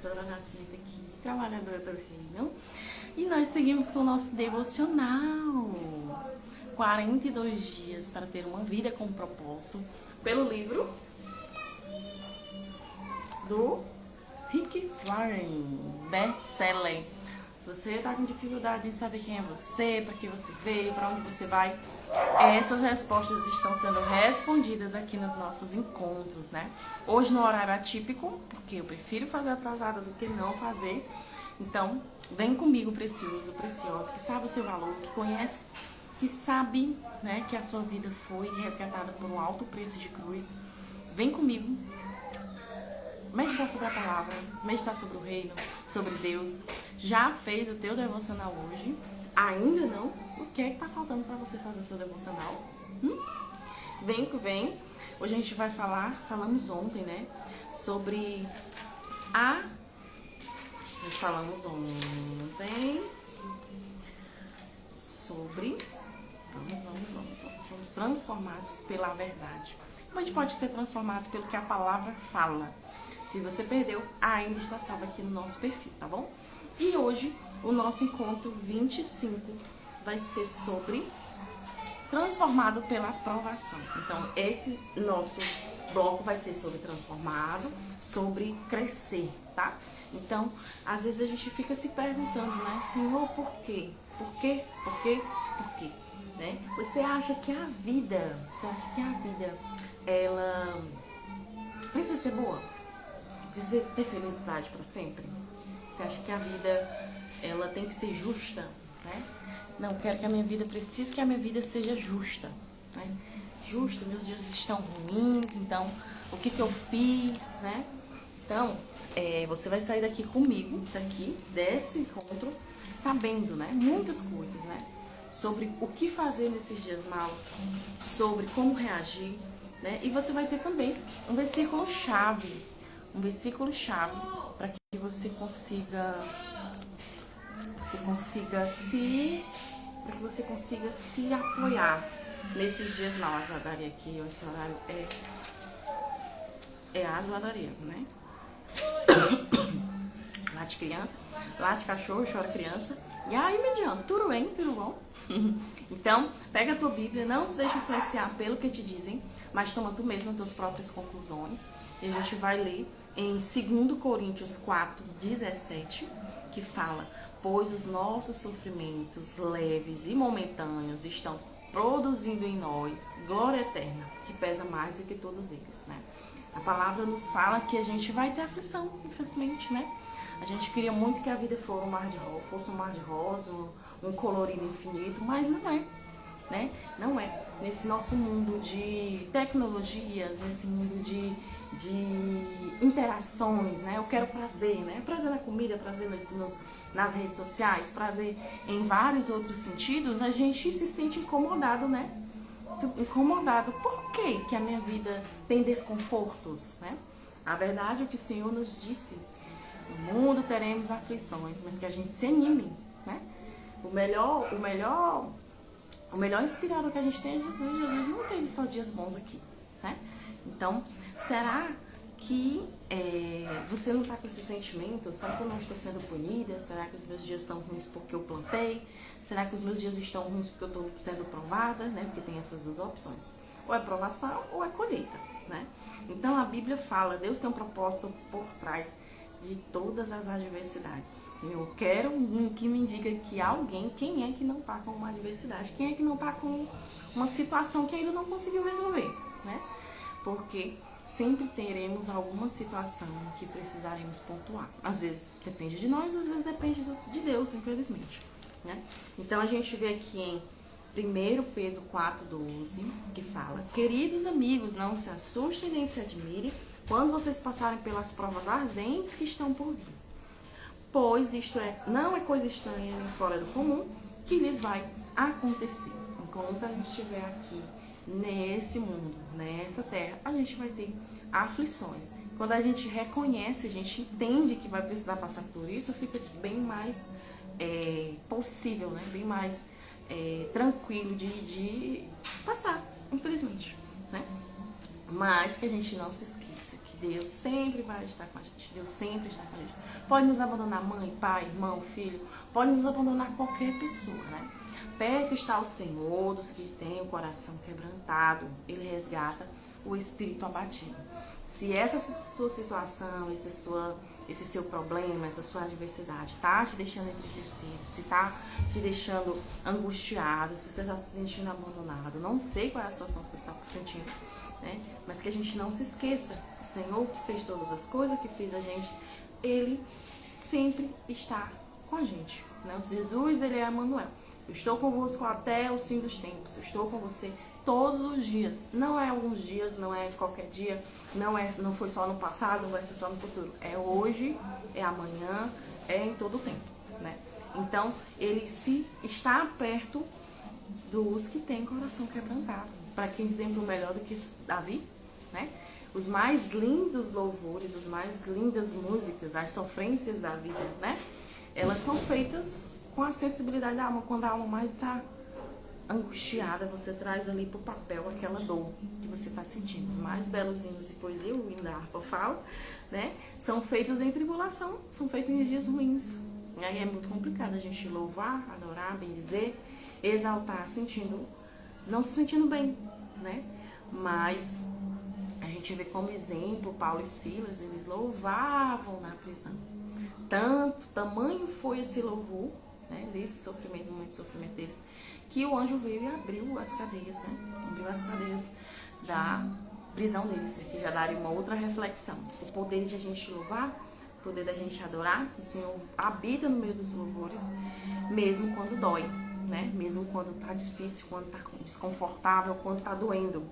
Dora Nascimento aqui, trabalhadora do Reino. E nós seguimos com o nosso devocional. 42 dias para ter uma vida com propósito. Pelo livro do Rick Warren, best-seller. Se você está com dificuldade em saber quem é você, para que você veio, para onde você vai, essas respostas estão sendo respondidas aqui nos nossos encontros, né? Hoje no horário atípico, porque eu prefiro fazer atrasada do que não fazer. Então, vem comigo, precioso, preciosa, que sabe o seu valor, que conhece, que sabe, né, que a sua vida foi resgatada por um alto preço de cruz. Vem comigo. Meditar sobre a palavra, meditar sobre o reino, sobre Deus. Já fez o teu devocional hoje? Ainda não? O que é que tá faltando para você fazer o seu devocional? Vem que vem. Hoje a gente vai falamos ontem, né? Sobre nós falamos ontem sobre somos transformados pela verdade. A gente pode ser transformado pelo que a palavra fala. Se você perdeu, ainda está salvo aqui no nosso perfil, tá bom? E hoje, o nosso encontro 25 vai ser sobre transformado pela aprovação. Então, esse nosso bloco vai ser sobre transformado, sobre crescer, tá? Então, às vezes a gente fica se perguntando, né? Senhor, por quê? Por quê? Por quê? Por quê? Né? Você acha que a vida, ela precisa ser boa? Precisa ter felicidade para sempre? Você acha que a vida, ela tem que ser justa, né? Não, quero que a minha vida, preciso que a minha vida seja justa, né? Justa, meus dias estão ruins, então, o que eu fiz, né? Então, você vai sair daqui comigo, desse encontro, sabendo, né? Muitas coisas, né? Sobre o que fazer nesses dias maus, sobre como reagir, né? E você vai ter também um versículo chave para que você consiga se apoiar nesses dias maus. A Asmadaria aqui, esse horário é a Asmadaria, né? Late criança, late cachorro, chora criança. E aí, mediano, tudo bem, tudo bom? Então, pega a tua Bíblia, não se deixe influenciar pelo que te dizem, mas toma tu mesmo as tuas próprias conclusões. E a gente vai ler em 2 Coríntios 4:17, que fala: pois os nossos sofrimentos leves e momentâneos estão produzindo em nós glória eterna, que pesa mais do que todos eles, né? A palavra nos fala que a gente vai ter aflição, infelizmente, né? A gente queria muito que a vida fosse um mar de rosa, um colorido infinito, mas não é, né? Não é. Nesse nosso mundo de tecnologias, nesse mundo de interações, né? Eu quero prazer, né? Prazer na comida, prazer nas redes sociais, prazer em vários outros sentidos. A gente se sente incomodado, né? Incomodado. Por quê que a minha vida tem desconfortos, né? A verdade é que o Senhor nos disse: no mundo teremos aflições, mas que a gente se anime, né? O melhor inspirador que a gente tem é Jesus. Jesus não teve só dias bons aqui, né? Então, será que você não está com esse sentimento? Será que eu não estou sendo punida? Será que os meus dias estão ruins porque eu plantei? Será que os meus dias estão ruins porque eu estou sendo provada, né? Porque tem essas duas opções. Ou é provação ou é colheita, né? Então, a Bíblia fala, Deus tem um propósito por trás de todas as adversidades. Eu quero que me diga que quem é que não está com uma adversidade? Quem é que não está com uma situação que ainda não conseguiu resolver, né? Porque sempre teremos alguma situação que precisaremos pontuar. Às vezes depende de nós, às vezes depende de Deus, infelizmente, né? Então a gente vê aqui em 1 Pedro 4:12, que fala: queridos amigos, não se assustem nem se admirem quando vocês passarem pelas provas ardentes que estão por vir, pois isto não é coisa estranha nem fora do comum que lhes vai acontecer. Enquanto a gente estiver aqui nesse mundo, nessa terra, a gente vai ter aflições. Quando a gente reconhece, a gente entende que vai precisar passar por isso, fica bem mais possível, né? Bem mais tranquilo de passar, infelizmente, né? Mas que a gente não se esqueça que Deus sempre vai estar com a gente. Deus sempre está com a gente. Pode nos abandonar mãe, pai, irmão, filho. Pode nos abandonar qualquer pessoa, né? Perto está o Senhor dos que têm o coração quebrantado. Ele resgata o espírito abatido. Se essa sua situação, esse seu problema, essa sua adversidade está te deixando entristecido, se está te deixando angustiado, se você está se sentindo abandonado, não sei qual é a situação que você está sentindo, né? Mas que a gente não se esqueça, o Senhor que fez todas as coisas, que fez a gente, Ele sempre está com a gente, né? O Jesus, Ele é Emmanuel. Eu estou convosco até os fins dos tempos, eu estou com você todos os dias. Não é alguns dias, não é qualquer dia, não foi só no passado, não vai ser só no futuro. É hoje, é amanhã, é em todo o tempo, né? Então, ele se está perto dos que têm coração quebrantado. Para quem exemplo melhor do que Davi, né? Os mais lindos louvores, os mais lindas músicas, as sofrências da vida, né? Elas são feitas com a sensibilidade da alma. Quando a alma mais está angustiada, você traz ali pro papel aquela dor que você está sentindo. Os mais belos hinos e poesia, o hino da harpa eu falo, né? São feitos em tribulação, são feitos em dias ruins. E aí é muito complicado a gente louvar, adorar, bendizer, exaltar, não se sentindo bem, né? Mas a gente vê como exemplo Paulo e Silas, eles louvavam na prisão. Tamanho foi esse louvor, né? Desse sofrimento, muito sofrimento deles, que o anjo veio e abriu as cadeias, né? Abriu as cadeias da prisão deles, que já daria uma outra reflexão. O poder de a gente louvar, o poder da gente adorar, o Senhor habita no meio dos louvores, mesmo quando dói, né? Mesmo quando tá difícil, quando tá desconfortável, quando tá doendo,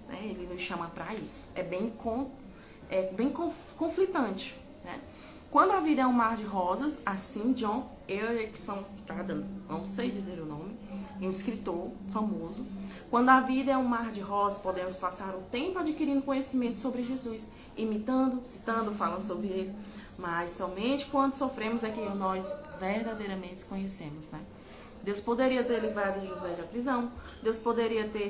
né? Ele nos chama para isso. É bem conflitante, né? Quando a vida é um mar de rosas, assim John Erickson, não sei dizer o nome, um escritor famoso. Quando a vida é um mar de rosas, podemos passar o tempo adquirindo conhecimento sobre Jesus, imitando, citando, falando sobre ele. Mas somente quando sofremos é que nós verdadeiramente conhecemos, né? Deus poderia ter livrado José da prisão, Deus poderia ter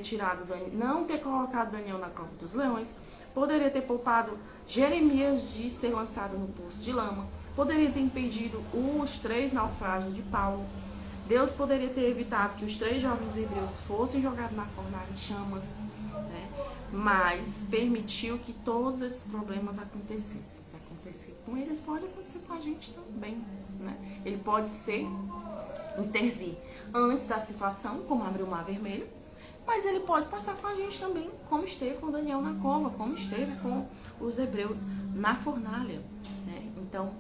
não ter colocado Daniel na cova dos leões, poderia ter poupado Jeremias de ser lançado no poço de lama, poderia ter impedido os 3 naufrágios de Paulo. Deus poderia ter evitado que os 3 jovens hebreus fossem jogados na fornalha de chamas, né? Mas permitiu que todos esses problemas acontecessem. Se acontecer com eles, pode acontecer com a gente também, né? Ele pode intervir antes da situação, como abriu o Mar Vermelho, mas ele pode passar com a gente também, como esteve com Daniel na cova, como esteve com os hebreus na fornalha, né? Então,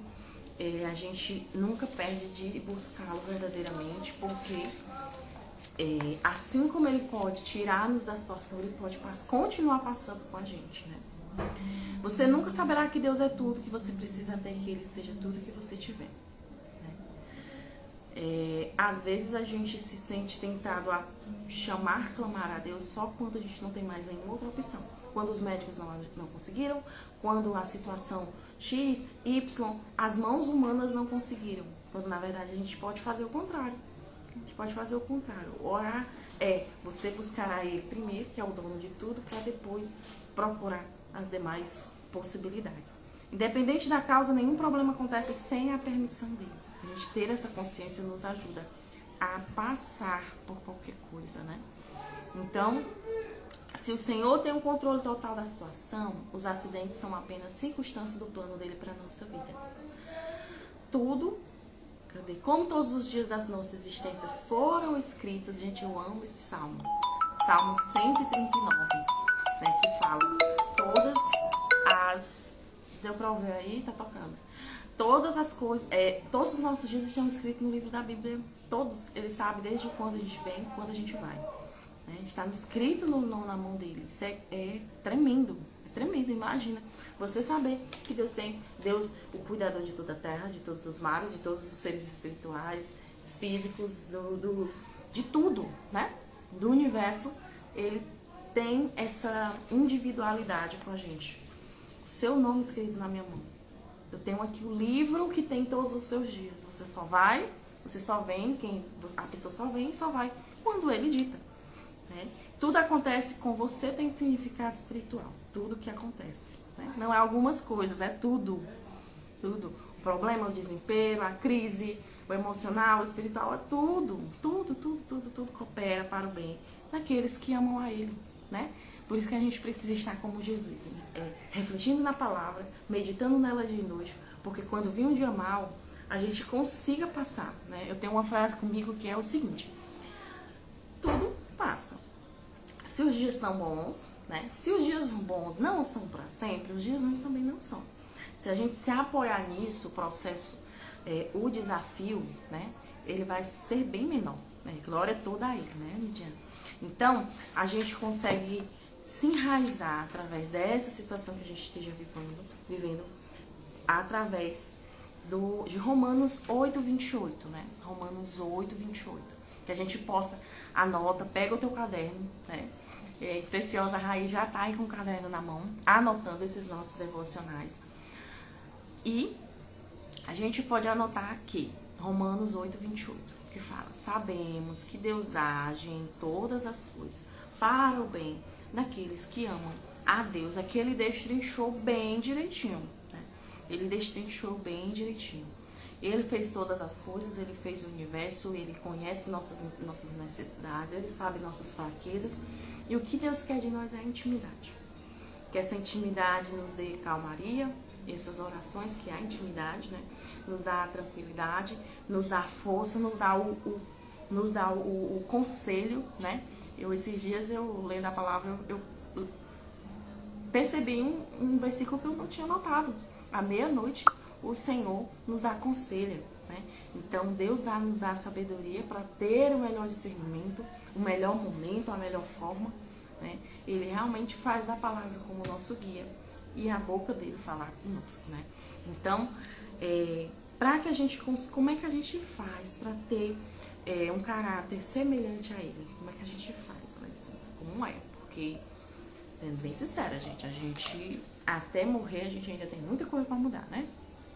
a gente nunca perde de buscá-lo verdadeiramente, porque assim como ele pode tirar-nos da situação, ele pode continuar passando com a gente, né? Você nunca saberá que Deus é tudo que você precisa até que Ele seja tudo que você tiver, né? Às vezes a gente se sente tentado a clamar a Deus só quando a gente não tem mais nenhuma outra opção. Quando os médicos não conseguiram, quando a situação X, Y, as mãos humanas não conseguiram. Quando na verdade a gente pode fazer o contrário. A gente pode fazer o contrário. Orar você buscará Ele primeiro, que é o dono de tudo, para depois procurar as demais possibilidades. Independente da causa, nenhum problema acontece sem a permissão dele. A gente ter essa consciência nos ajuda a passar por qualquer coisa, né? Então, se o Senhor tem o controle total da situação, os acidentes são apenas circunstâncias do plano dele para a nossa vida. Como todos os dias das nossas existências foram escritos, gente, eu amo esse salmo. Salmo 139, né, que fala todas as... Deu para ouvir aí? Tá tocando. Todas as coisas, todos os nossos dias estão escritos no livro da Bíblia. Todos, ele sabe desde quando a gente vem e quando a gente vai. Né? Está escrito na mão dele. Isso é tremendo. É tremendo, imagina. Você saber que Deus, o cuidador de toda a terra, de todos os mares, de todos os seres espirituais, físicos, de tudo, né? Do universo, ele tem essa individualidade com a gente. O seu nome escrito na minha mão. Eu tenho aqui o livro que tem todos os seus dias. Você só vem, a pessoa só vem e só vai quando ele dita. Né? Tudo acontece com você tem significado espiritual. Tudo que acontece. né? Não é algumas coisas, é tudo. Tudo. O problema, o desempenho, a crise, o emocional, o espiritual, é tudo. Tudo coopera para o bem daqueles que amam a Ele, né? Por isso que a gente precisa estar como Jesus, né? Refletindo na palavra, meditando nela de noite, porque quando vir um dia mal, a gente consiga passar, né? Eu tenho uma frase comigo que é o seguinte: tudo passa. Se os dias são bons, né? Se os dias bons não são para sempre, os dias ruins também não são. Se a gente se apoiar nisso, o processo, o desafio, né? Ele vai ser bem menor, né? Glória toda a Ele, né, Lidiane? Então, a gente consegue se enraizar através dessa situação que a gente esteja vivendo através de Romanos 8:28, né? Romanos 8:28. Que a gente possa, anota, pega o teu caderno, né? Preciosa Raiz já tá aí com o caderno na mão, anotando esses nossos devocionais. E a gente pode anotar aqui, Romanos 8:28, que fala: sabemos que Deus age em todas as coisas para o bem daqueles que amam a Deus. Aqui ele destrinchou bem direitinho, né? Ele destrinchou bem direitinho. Ele fez todas as coisas, ele fez o universo, ele conhece nossas necessidades, ele sabe nossas fraquezas. E o que Deus quer de nós é a intimidade. Que essa intimidade nos dê calmaria, essas orações, que é a intimidade, né? Nos dá a tranquilidade, nos dá a força, nos dá o conselho, né? Esses dias, lendo a palavra, eu percebi um versículo que eu não tinha notado. À meia-noite, o Senhor nos aconselha, né? Então, Deus nos dá a sabedoria para ter o melhor discernimento, o melhor momento, a melhor forma, né? Ele realmente faz da palavra como nosso guia e a boca dele falar conosco, né? Então, como é que a gente faz para ter um caráter semelhante a ele? Como é que a gente faz, Alessandra? Como é? Porque, sendo bem sincera, gente, a gente até morrer, a gente ainda tem muita coisa para mudar, né?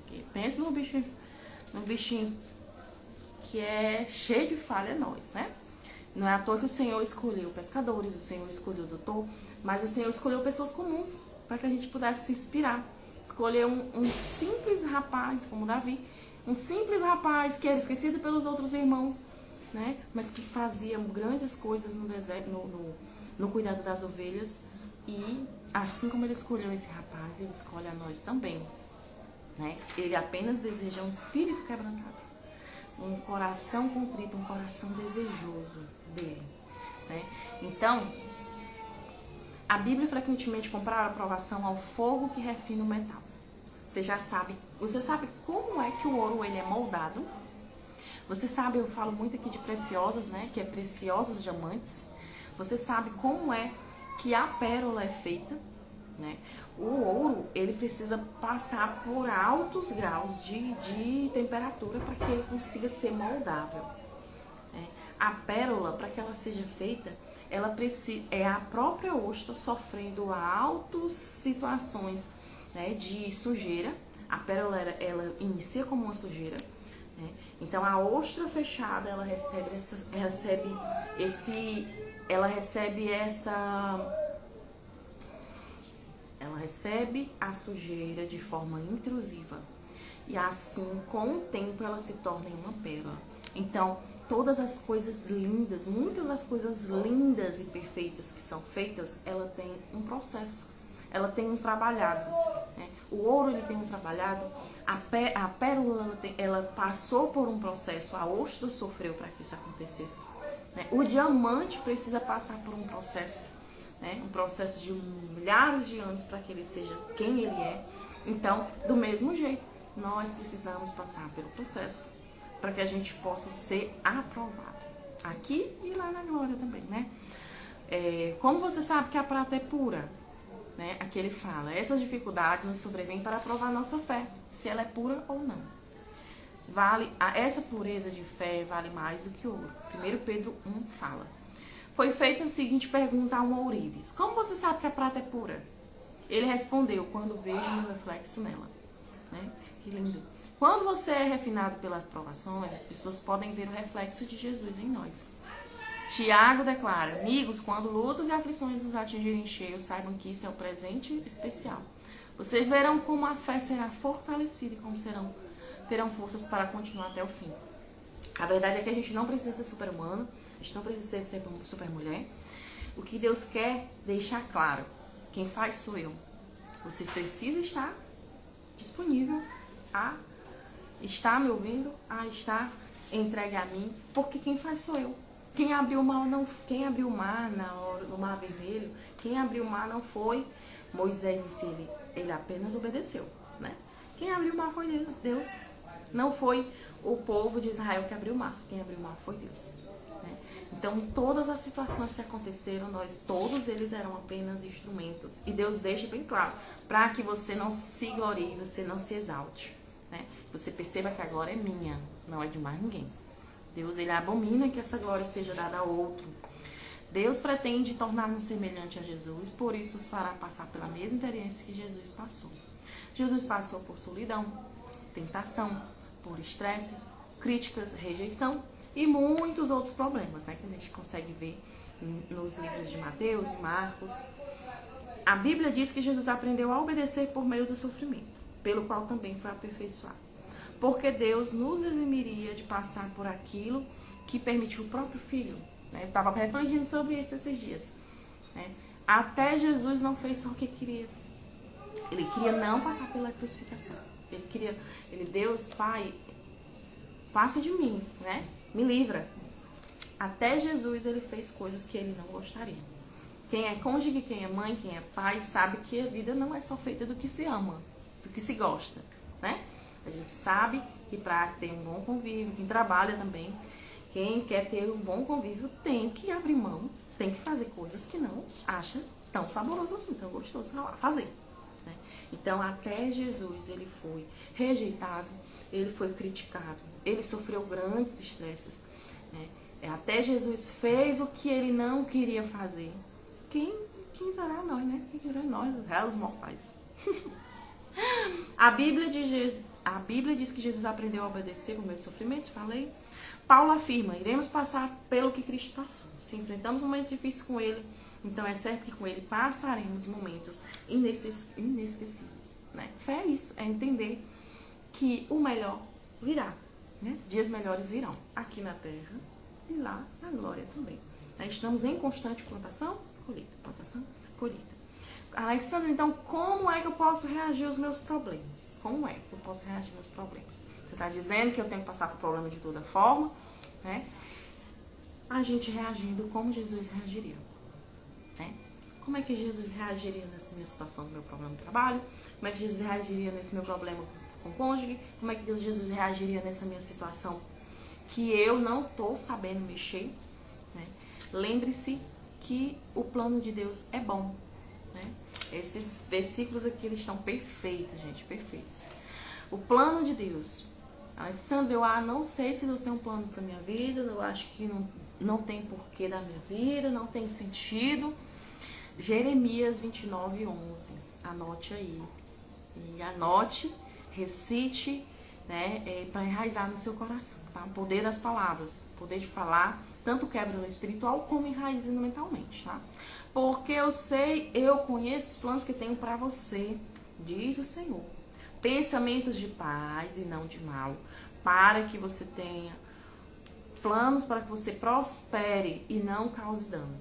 Porque pensa num bichinho que é cheio de falha, é nós, né? Não é à toa que o Senhor escolheu pescadores, o Senhor escolheu doutor, mas o Senhor escolheu pessoas comuns para que a gente pudesse se inspirar. Escolheu um simples rapaz, como Davi, um simples rapaz que era esquecido pelos outros irmãos, né? Mas que fazia grandes coisas no deserto, no cuidado das ovelhas. E assim como ele escolheu esse rapaz, ele escolhe a nós também, né? Ele apenas deseja um espírito quebrantado, um coração contrito, um coração desejoso dele, né? Então, a Bíblia frequentemente compara a aprovação ao fogo que refina o metal. Você sabe como é que o ouro ele é moldado? Você sabe, eu falo muito aqui de preciosas, né? Que é preciosos diamantes. Você sabe como é que a pérola é feita, né? O ouro, ele precisa passar por altos graus de temperatura para que ele consiga ser moldável, né? A pérola, para que ela seja feita, ela precisa, é a própria ostra sofrendo altas situações, né, de sujeira. A pérola, ela inicia como uma sujeira, né? Então a ostra fechada, ela recebe a sujeira de forma intrusiva. E assim, com o tempo, ela se torna uma pérola. Então, todas as coisas lindas, muitas das coisas lindas e perfeitas que são feitas, ela tem um processo, ela tem um trabalhado, né? O ouro, ele tem um trabalhado, a pérola, ela passou por um processo, a ostra sofreu para que isso acontecesse, né? O diamante precisa passar por um processo, né? Um processo de milhares de anos para que ele seja quem ele é. Então, do mesmo jeito, nós precisamos passar pelo processo para que a gente possa ser aprovado aqui e lá na glória também, né? Como você sabe que a prata é pura, né? Aqui ele fala: essas dificuldades nos sobrevêm para provar nossa fé, se ela é pura ou não. Essa pureza de fé vale mais do que ouro. 1 Pedro 1 fala: foi feita a seguinte pergunta a um ourives: como você sabe que a prata é pura? Ele respondeu: quando vejo um reflexo nela, né? Que lindo. Quando você é refinado pelas provações, as pessoas podem ver o reflexo de Jesus em nós. Tiago declara: amigos, quando lutas e aflições nos atingirem cheio, saibam que isso é um presente especial. Vocês verão como a fé será fortalecida e como terão forças para continuar até o fim. A verdade é que a gente não precisa ser super-humano, a gente não precisa ser super-mulher. O que Deus quer deixar claro, quem faz sou eu. Vocês precisam estar disponível a estar me ouvindo, a estar entregue a mim, porque quem faz sou eu. Quem abriu o mar no mar vermelho, quem abriu o mar não foi Moisés em si, ele apenas obedeceu, né? Quem abriu o mar foi Deus, não foi o povo de Israel que abriu o mar. Quem abriu o mar foi Deus, né? Então, todas as situações que aconteceram, todos eles eram apenas instrumentos. E Deus deixa bem claro, para que você não se glorie, você não se exalte, né? Você perceba que a glória é minha, não é de mais ninguém. Deus, ele abomina que essa glória seja dada a outro. Deus pretende tornar-nos semelhante a Jesus, por isso os fará passar pela mesma experiência que Jesus passou. Jesus passou por solidão, tentação, por estresses, críticas, rejeição e muitos outros problemas, né, que a gente consegue ver nos livros de Mateus e Marcos. A Bíblia diz que Jesus aprendeu a obedecer por meio do sofrimento, pelo qual também foi aperfeiçoado. Porque Deus nos eximiria de passar por aquilo que permitiu o próprio Filho. Eu estava refletindo sobre isso esses dias. Até Jesus não fez só o que queria. Ele queria não passar pela crucificação. Deus, Pai, passa de mim, né? Me livra. Até Jesus, ele fez coisas que ele não gostaria. Quem é cônjuge, quem é mãe, quem é pai, sabe que a vida não é só feita do que se ama, do que se gosta, né? A gente sabe que para ter um bom convívio, quem trabalha também, quem quer ter um bom convívio tem que abrir mão, tem que fazer coisas que não acha tão saboroso assim, tão gostoso fazer, né? Então, até Jesus, ele foi rejeitado, ele foi criticado, ele sofreu grandes estresses, né? Até Jesus fez o que ele não queria fazer. Quem será nós, né? Quem será nós, os réus mortais? A Bíblia diz que Jesus aprendeu a obedecer por meio do sofrimento, falei. Paulo afirma, iremos passar pelo que Cristo passou. Se enfrentamos momentos difíceis com ele, então é certo que com ele passaremos momentos inesquecíveis, né? Fé é isso, é entender que o melhor virá, né? Dias melhores virão, aqui na terra e lá na glória também. Estamos em constante plantação, colheita. Alexandre, então como é que eu posso reagir aos meus problemas? Como é que eu posso reagir aos meus problemas? Você está dizendo que eu tenho que passar por problema de toda forma, né? A gente reagindo como Jesus reagiria, né? Como é que Jesus reagiria nessa minha situação do meu problema de trabalho? Como é que Jesus reagiria nesse meu problema com o cônjuge? Como é que Jesus reagiria nessa minha situação que eu não estou sabendo mexer, né? Lembre-se que o plano de Deus é bom, né? Esses versículos aqui, eles estão perfeitos, gente, perfeitos. O plano de Deus. Alexandre, eu não sei se Deus tem um plano para minha vida, eu acho que não tem porquê da minha vida, não tem sentido. Jeremias 29:11. Anote aí. E anote, recite, né, para enraizar no seu coração, tá? O poder das palavras, o poder de falar, tanto quebra no espiritual como enraizando mentalmente, tá? Porque eu conheço os planos que tenho para você, diz o Senhor. Pensamentos de paz e não de mal, para que você tenha planos para que você prospere e não cause dano.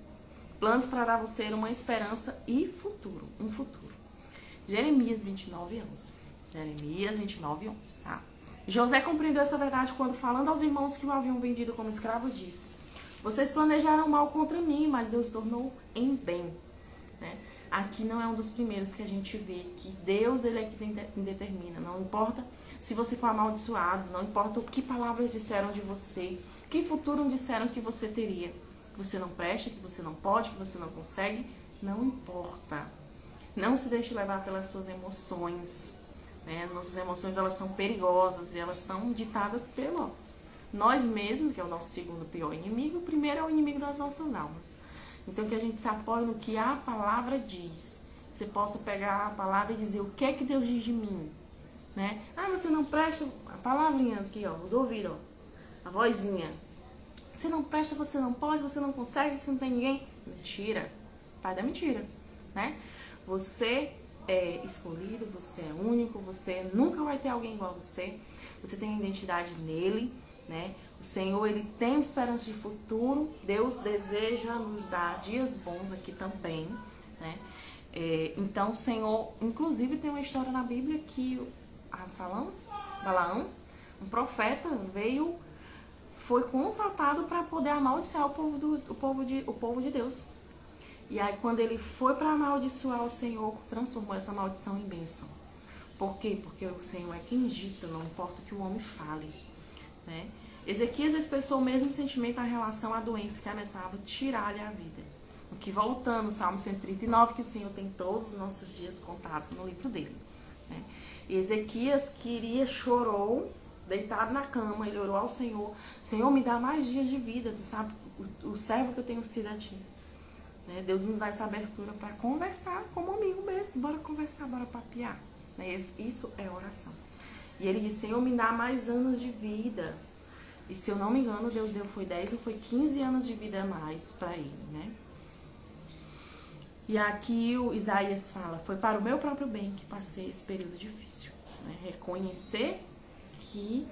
Planos para dar a você uma esperança e futuro, um futuro. Jeremias 29:11. Jeremias 29:11, tá? José compreendeu essa verdade quando, falando aos irmãos que o haviam vendido como escravo, disse: vocês planejaram mal contra mim, mas Deus tornou em bem, né? Aqui não é um dos primeiros que a gente vê que Deus, ele é quem determina. Não importa se você for amaldiçoado, não importa o que palavras disseram de você, que futuro disseram que você teria, que você não presta, que você não pode, que você não consegue, não importa. Não se deixe levar pelas suas emoções, né? As nossas emoções, elas são perigosas e elas são ditadas pelo nós mesmos, que é o nosso segundo pior inimigo. O primeiro é o inimigo das nossas almas. Então, que a gente se apoie no que a palavra diz. Você possa pegar a palavra e dizer o que é que Deus diz de mim, né? Você não presta, a palavrinha aqui, ó, os ouvidos, ó, a vozinha. Você não presta, você não pode, você não consegue, você não tem ninguém. Mentira. Pai da mentira, né? Você é escolhido, você é único, você nunca vai ter alguém igual a você. Você tem identidade nele, né? O Senhor, ele tem esperança de futuro. Deus deseja nos dar dias bons aqui também, né? Então, o Senhor, inclusive, tem uma história na Bíblia que Balaão, um profeta, foi contratado para poder amaldiçoar o povo de Deus. E aí, quando ele foi para amaldiçoar, o Senhor transformou essa maldição em bênção. Por quê? Porque o Senhor é quem dita, não importa o que o homem fale, né? Ezequias expressou o mesmo sentimento em relação à doença que ameaçava tirar-lhe a vida. O que, voltando, Salmo 139, que o Senhor tem todos os nossos dias contados no livro dele, né? E Ezequias chorou, deitado na cama, ele orou ao Senhor: Senhor, me dá mais dias de vida, tu sabe o servo que eu tenho sido a ti. Né? Deus nos dá essa abertura para conversar como amigo mesmo, bora conversar, bora papear. Né? Isso é oração. E ele disse: Senhor, me dá mais anos de vida. E se eu não me engano, Deus deu foi 10 ou foi 15 anos de vida a mais para ele, né? E aqui o Isaías fala: foi para o meu próprio bem que passei esse período difícil. Né? Reconhecer que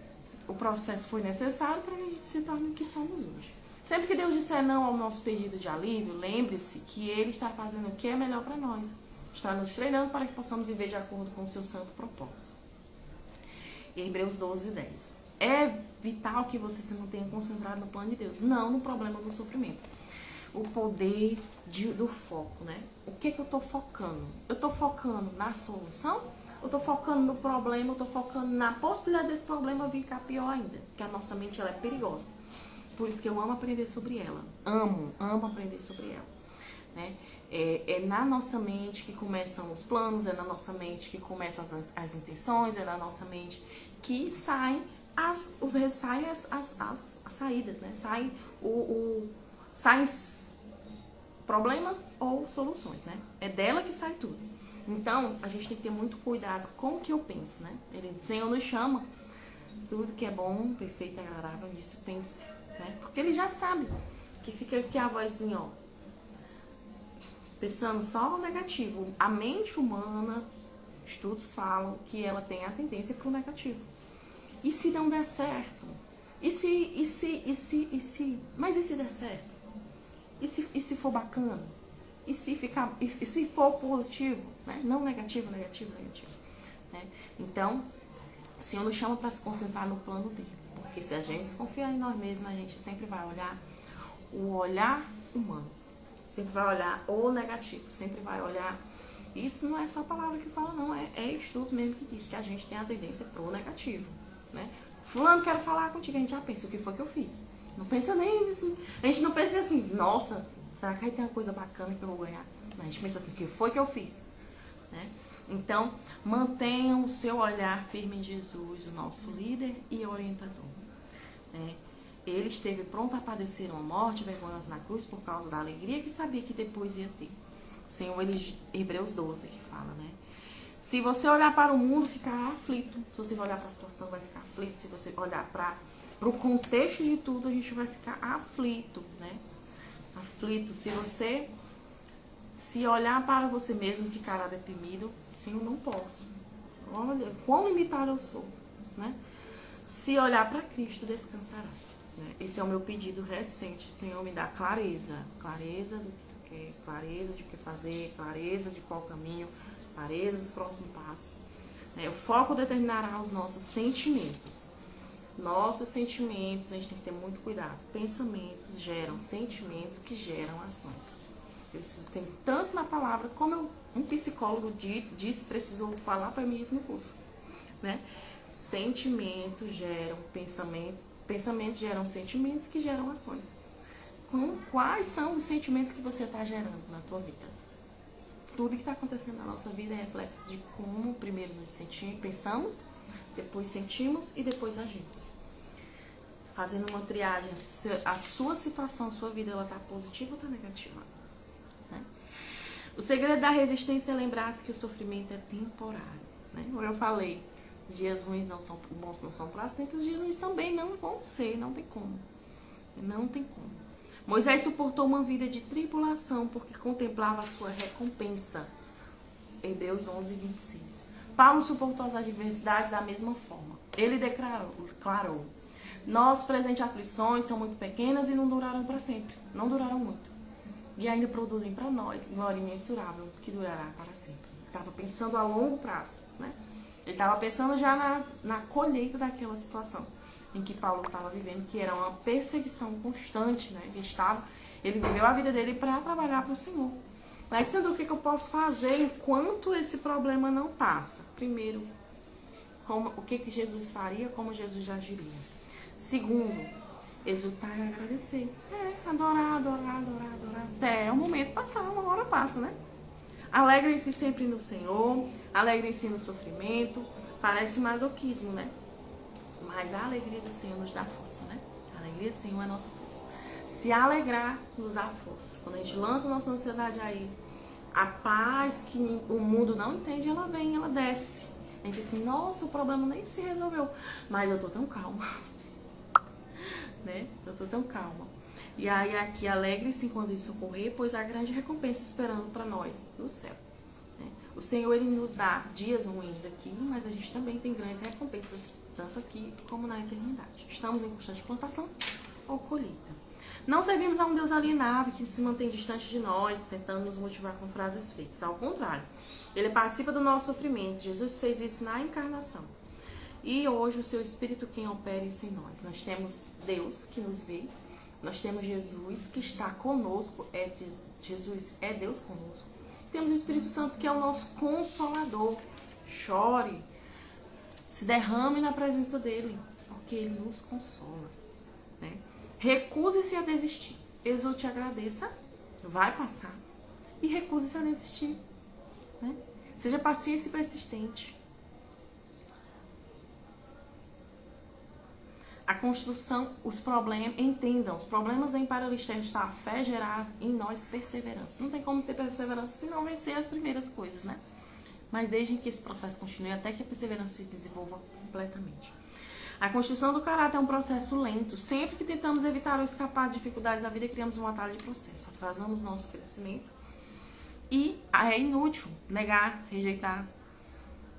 o processo foi necessário para a gente se tornar o que somos hoje. Sempre que Deus disser não ao nosso pedido de alívio, lembre-se que Ele está fazendo o que é melhor para nós. Está nos treinando para que possamos viver de acordo com o seu santo propósito. Em Hebreus 12:10. É vital que você se mantenha concentrado no plano de Deus, não no problema, no sofrimento. O poder do foco, né? O que eu estou focando? Eu estou focando na solução? Eu estou focando no problema? Eu estou focando na possibilidade desse problema ficar pior ainda? Porque a nossa mente, ela é perigosa. Por isso que eu amo aprender sobre ela. Amo aprender sobre ela. Né? É na nossa mente que começam os planos, é na nossa mente que começam as intenções, é na nossa mente que saem as saídas, né? Saem problemas ou soluções, né? É dela que sai tudo. Então, a gente tem que ter muito cuidado com o que eu penso, né? O Senhor nos chama, tudo que é bom, perfeito e agradável, nisso pense, né? Porque Ele já sabe que fica aqui a vozinha, ó, pensando só no negativo. A mente humana, estudos falam que ela tem a tendência para o negativo. E se não der certo? Mas e se der certo? E se for bacana? E se for positivo? Né? Não negativo. Né? Então, o Senhor nos chama para se concentrar no plano dele. Porque se a gente desconfiar em nós mesmos, a gente sempre vai olhar o olhar humano. Sempre vai olhar o negativo. Sempre vai olhar... Isso não é só a palavra que fala, não. É estudos mesmo que diz que a gente tem a tendência pro negativo. Né? Fulano, quero falar contigo. A gente já pensa: o que foi que eu fiz? Não pensa nem assim. A gente não pensa nem assim: nossa, será que aí tem uma coisa bacana que eu vou ganhar? Não, a gente pensa assim: o que foi que eu fiz? Né? Então, mantenham o seu olhar firme em Jesus, o nosso líder e orientador. Né? Ele esteve pronto a padecer uma morte vergonhosa na cruz por causa da alegria que sabia que depois ia ter. O Senhor, Hebreus 12 que fala, né? Se você olhar para o mundo, ficar aflito. Se você olhar para a situação, vai ficar aflito. Se você olhar para o contexto de tudo, a gente vai ficar aflito, né? Aflito. Se olhar para você mesmo, ficará deprimido. Senhor, não posso. Olha, quão limitado eu sou, né? Se olhar para Cristo, descansará. Né? Esse é o meu pedido recente. Senhor, me dá clareza. Clareza do que tu quer. Clareza de o que fazer. Clareza de qual caminho. Clareza dos próximos passos. O foco determinará os nossos sentimentos. Nossos sentimentos, a gente tem que ter muito cuidado. Pensamentos geram sentimentos que geram ações. Isso tem tanto na palavra, como um psicólogo precisou falar para mim isso no curso. Né? Sentimentos geram pensamentos, pensamentos geram sentimentos que geram ações. Quais são os sentimentos que você está gerando na tua vida? Tudo que está acontecendo na nossa vida é reflexo de como primeiro nos pensamos, depois sentimos e depois agimos. Fazendo uma triagem, a sua situação, a sua vida, ela está positiva ou está negativa? Né? O segredo da resistência é lembrar-se que o sofrimento é temporário. Né? Como eu falei, os dias ruins bons não são para sempre, os dias ruins também não vão ser, não tem como. Não tem como. Moisés suportou uma vida de tribulação porque contemplava a sua recompensa. Hebreus 11, 26. Paulo suportou as adversidades da mesma forma. Ele declarou: nossas presentes aflições são muito pequenas e não durarão para sempre. Não duraram muito. E ainda produzem para nós glória imensurável que durará para sempre. Ele estava pensando a longo prazo, né? Ele estava pensando já na colheita daquela situação em que Paulo estava vivendo, que era uma perseguição constante, né? Ele viveu a vida dele para trabalhar para o Senhor. Alexandre, o que eu posso fazer enquanto esse problema não passa? Primeiro, o que Jesus faria, como Jesus agiria. Segundo, exultar e agradecer. Adorar. Até o momento passar, uma hora passa, né? Alegrem-se sempre no Senhor, alegrem-se no sofrimento. Parece masoquismo, né? Mas a alegria do Senhor nos dá força, né? A alegria do Senhor é a nossa força. Se alegrar nos dá força. Quando a gente lança a nossa ansiedade aí, a paz que o mundo não entende, ela vem, ela desce. A gente diz assim, nossa, o problema nem se resolveu, mas eu tô tão calma. Né? Eu tô tão calma. E aí aqui, alegre-se quando isso ocorrer, pois há grande recompensa esperando para nós no céu. Né? O Senhor, Ele nos dá dias ruins aqui, mas a gente também tem grandes recompensas, tanto aqui como na eternidade. Estamos em constante plantação ou colheita. Não servimos a um Deus alienado que se mantém distante de nós, tentando nos motivar com frases feitas. Ao contrário, Ele participa do nosso sofrimento. Jesus fez isso na encarnação. E hoje o seu Espírito quem opera isso em nós. Nós temos Deus que nos vê. Nós temos Jesus que está conosco. Jesus é Deus conosco. Temos o Espírito Santo que é o nosso consolador. Chore. Se derrame na presença dEle. Porque Ele nos consola. Né? Recuse-se a desistir. Exulte e agradeça. Vai passar. E recuse-se a desistir. Né? Seja paciente e persistente. A construção, os problemas, entendam, os problemas vêm para lhes testar a fé, gerar em nós perseverança. Não tem como ter perseverança se não vencer as primeiras coisas, né? Mas desde que esse processo continue até que a perseverança se desenvolva completamente. A construção do caráter é um processo lento. Sempre que tentamos evitar ou escapar de dificuldades da vida, criamos um atalho de processo. Atrasamos nosso crescimento. E é inútil negar, rejeitar.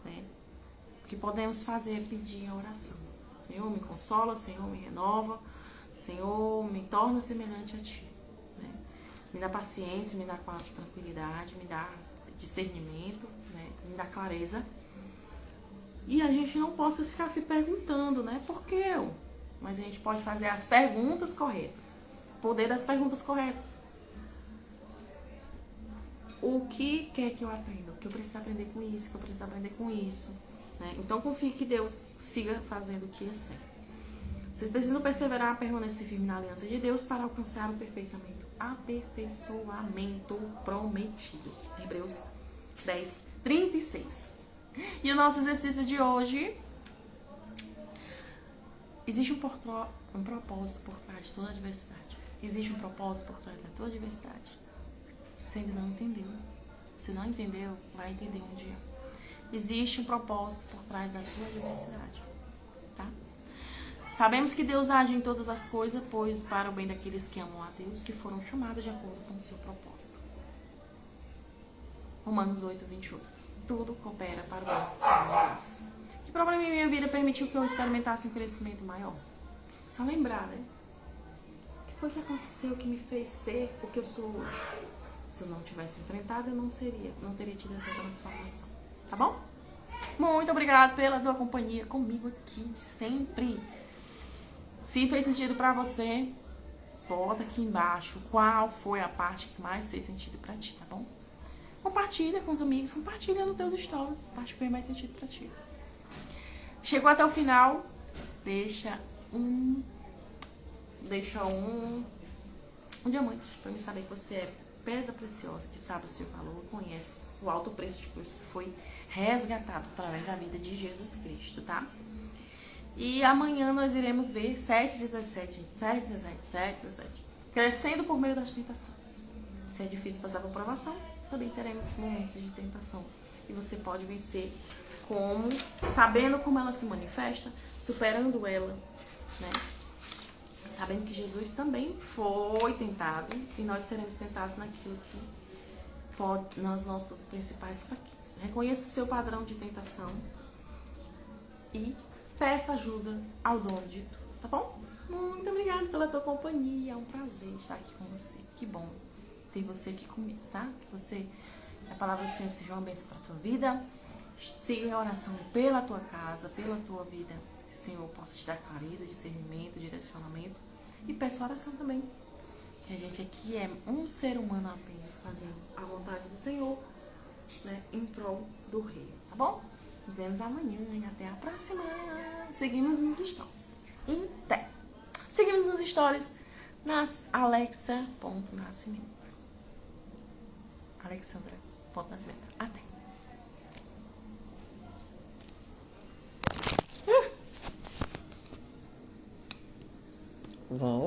Né? O que podemos fazer é pedir a oração. Senhor, me consola, Senhor, me renova, Senhor, me torna semelhante a Ti. Né? Me dá paciência, me dá tranquilidade, me dá discernimento, né? Me dá clareza. E a gente não possa ficar se perguntando, né? Por que eu? Mas a gente pode fazer as perguntas corretas. O poder das perguntas corretas. O que quer que eu aprenda? O que eu preciso aprender com isso? O que eu preciso aprender com isso? Né? Então confie que Deus siga fazendo o que é certo. Vocês precisam perseverar, permanecer firme na aliança de Deus para alcançar o aperfeiçoamento prometido. Hebreus 10, 36. E o nosso exercício de hoje, existe um propósito por trás de toda a adversidade. Existe um propósito por trás de toda a adversidade. Você ainda não entendeu. Se não entendeu, vai entender um dia. Existe um propósito por trás da sua adversidade. Tá? Sabemos que Deus age em todas as coisas, pois para o bem daqueles que amam a Deus, que foram chamados de acordo com o seu propósito. Romanos 8, 28. Tudo coopera para o bem dos que amam a Deus. Que problema em minha vida permitiu que eu experimentasse um crescimento maior? Só lembrar, né? O que foi que aconteceu que me fez ser o que eu sou hoje? Se eu não tivesse enfrentado, eu não teria tido essa transformação. Tá bom? Muito obrigada pela tua companhia comigo aqui sempre. Se fez sentido pra você, bota aqui embaixo qual foi a parte que mais fez sentido pra ti, tá bom? Compartilha com os amigos, compartilha nos teus stories, a parte que fez mais sentido pra ti. Chegou até o final, deixa um diamante pra mim saber que você é pedra preciosa, que sabe o seu valor, conhece o alto preço de Cristo que foi resgatado através da vida de Jesus Cristo, tá? E amanhã nós iremos ver 7, 17, 27, 17, 7, 17. Crescendo por meio das tentações. Se é difícil passar por provação, também teremos momentos de tentação. E você pode vencer sabendo como ela se manifesta, superando ela, né? Sabendo que Jesus também foi tentado e nós seremos tentados naquilo que nas nossas principais fraquezas. Reconheça o seu padrão de tentação e peça ajuda ao dono de tudo, tá bom? Muito obrigada pela tua companhia, é um prazer estar aqui com você. Que bom ter você aqui comigo, tá? Que a palavra do Senhor seja uma bênção para a tua vida. Siga a oração pela tua casa, pela tua vida. Que o Senhor possa te dar clareza, discernimento, direcionamento. E peço oração também. Que a gente aqui é um ser humano apenas fazendo a vontade do Senhor, né, em prol do reino, tá bom? Nos vemos amanhã e até a próxima. Seguimos nos stories. Até. Seguimos nos stories nas Alexa.nascimento. Alexandra.nascimento. Até. Vão.